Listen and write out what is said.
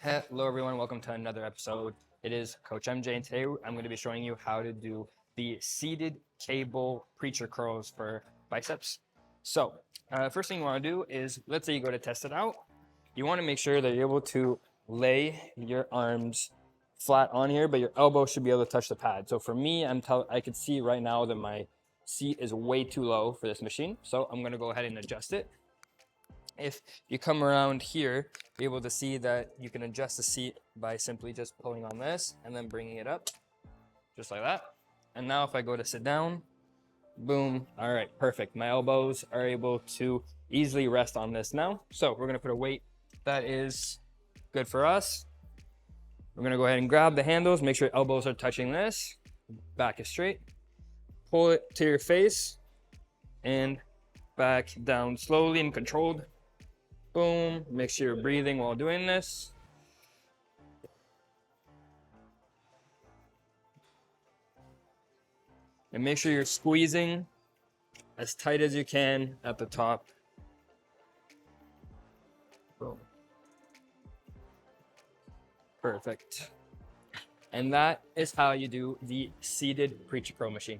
Hello everyone, welcome to another episode. It is Coach MJ and today I'm going to be showing you how to do the seated cable preacher curls for biceps. So first thing you want to do is, let's say you go to test it out. You want to make sure that you're able to lay your arms flat on here, but your elbow should be able to touch the pad. So for me, I can see right now that my seat is way too low for this machine. So I'm going to go ahead and adjust it. If you come around here, be able to see that you can adjust the seat by simply just pulling on this and then bringing it up, just like that. And now if I go to sit down, boom, all right, perfect. My elbows are able to easily rest on this now. So we're gonna put a weight that is good for us. We're gonna go ahead and grab the handles, make sure elbows are touching this, back is straight, pull it to your face, and back down slowly and controlled. Boom, make sure you're breathing while doing this. And make sure you're squeezing as tight as you can at the top. Boom. Perfect. And that is how you do the seated preacher curl machine.